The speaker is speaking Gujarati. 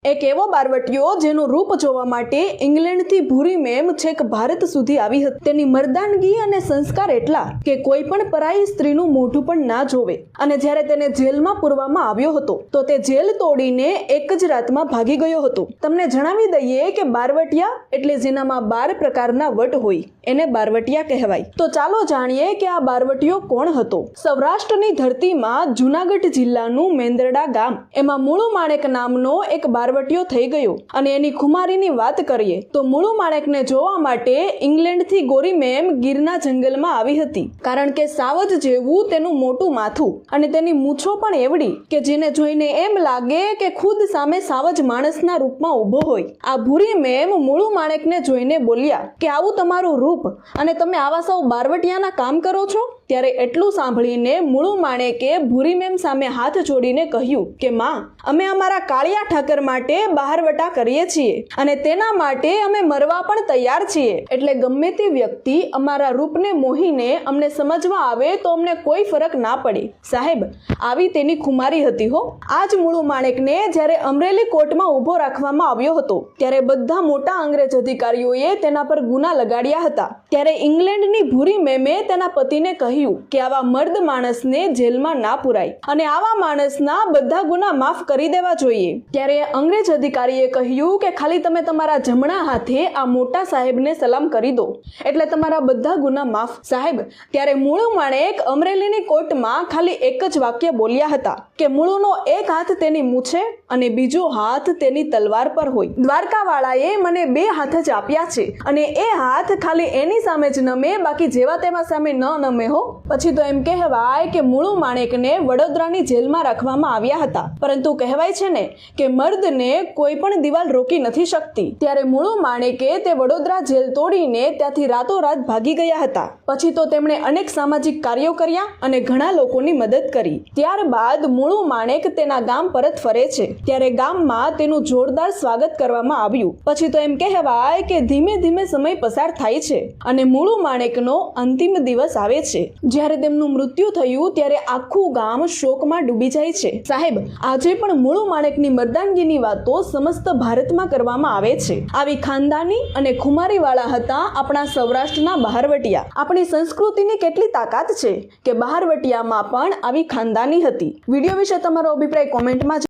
એક એવો બારવટીયો જેનું રૂપ જોવા માટે ઇંગ્લેન્ડથી ભૂરી મેમ છેક ભારત સુધી આવી હતી. તેની મર્દાનગી અને સંસ્કાર એટલા કે કોઈ પણ પરાઈ સ્ત્રીનું મોઢું પણ ના જોવે. અને જ્યારે તેને જેલમાં પૂરવામાં આવ્યો હતો તો તે જેલ તોડીને એક જ રાતમાં ભાગી ગયો હતો. તમને જણાવી દઈએ કે બારવટિયા એટલે જેનામાં 12 પ્રકારના વટ હોય એને બારવટિયા કહેવાય. તો ચાલો જાણીએ કે આ બારવટીયો કોણ હતો. સૌરાષ્ટ્રની ધરતીમાં જુનાગઢ જિલ્લાનું મેંદરડા ગામ, એમાં મુળુ માણેક નામનો એક બારવટીયો થઈ ગયો. અને એની ખુમારીની વાત કરીએ તો મુળુ માણેકને જોવા માટે ઇંગ્લેન્ડથી ગોરી મેમ ગીરના જંગલમાં આવી હતી. કારણ કે સાવજ જેવું તેનું મોટું માથું અને તેની મૂછો પણ એવડી કે જેને જોઈને એમ લાગે કે ખુદ સામે સાવજ માણસના રૂપમાં ઊભો હોય. આ ભૂરી મેમ મુળુ માણેકને જોઈને બોલ્યા કે આવું તમારું રૂપ અને તમે આવા સૌ બારવટિયાના કામ કરો છો. ત્યારે એટલું સાંભળીને મુળુ માણેકે ભૂરી મેમ સામે હાથ જોડીને કહ્યું કે માં, અમે અમારા કાળિયા ઠાકર માટે બહારવટા કરીએ છીએ અને તેના માટે અમે મરવા પણ તૈયાર છીએ. એટલે ગમે તે વ્યક્તિ અમારા રૂપને મોહીને અમને સમજવા આવે તો અમને કોઈ ફરક ના પડે. સાહેબ, આવી તેની ખુમારી હતી હો. આ જ મુળુ માણેકને જ્યારે અમરેલી કોર્ટમાં ઊભો રાખવામાં આવ્યો હતો ત્યારે બધા મોટા અંગ્રેજ અધિકારીઓએ તેના પર ગુના લગાડ્યા હતા. ત્યારે ઇંગ્લેન્ડની ભૂરી મેમે તેના પતિને કહ્યું કે આવા મર્દ માણસને જેલમાં ના પુરાય અને આવા માણસના બધા ગુના માફ કરી દેવા જોઈએ. ત્યારે અંગ્રેજ અધિકારીએ કહ્યું કે ખાલી તમે તમારા જમણા હાથે આ મોટા સાહેબને સલામ કરી દો એટલે તમારા બધા ગુના માફ. સાહેબ, ત્યારે મુળુ માણેક અમરેલીની કોર્ટમાં ખાલી એક જ વાક્ય બોલ્યા હતા કે મુળુનો એક હાથ તેની મૂછે અને બીજો હાથ તેની તલવાર પર હોય. દ્વારકાવાળાએ મને 2 હાથ જ આપ્યા છે અને એ હાથ ખાલી એની સામે જ નમે, બાકી જેવા તેવા સામે ન નમે હો. પછી તો એમ કહેવાય કે મુળુ માણેકને વડોદરાની જેલમાં રાખવામાં આવ્યા હતા. પરંતુ કહેવાય છે ને કે મર્દને કોઈ પણ દિવાલ રોકી નથી શકતી. ત્યારે મુળુ માણેકે તે વડોદરા જેલ તોડીને ત્યાંથી રાતોરાત ભાગી ગયા હતા. પછી તો તેમણે અનેક સામાજિક કાર્યો કર્યા અને ઘણા લોકોની મદદ કરી. ત્યારબાદ મુળુ માણેક તેના ગામ પરત ફરે છે. ત્યારે ગામમાં તેનું જોરદાર સ્વાગત કરવામાં આવ્યું. પછી તો એમ કહેવાય કે ધીમે ધીમે સમય પસાર થાય છે અને મુળુ માણેકનો અંતિમ દિવસ આવે છે. જ્યારે તેમનું મૃત્યુ થયું ત્યારે આખું ગામ શોકમાં ડૂબી જાય છે. સાહેબ, આજે પણ મુળુ માણેકની મર્દાનગીની વાતો સમસ્ત ભારતમાં કરવામાં આવે છે. આવી ખાનદાની અને ખુમારી વાળા હતા આપણા સૌરાષ્ટ્રના બહારવટિયા. આપણી સંસ્કૃતિની કેટલી તાકાત છે કે બહારવટિયામાં પણ આવી ખાનદાની હતી. વિડીયો વિશે તમારો અભિપ્રાય કોમેન્ટમાં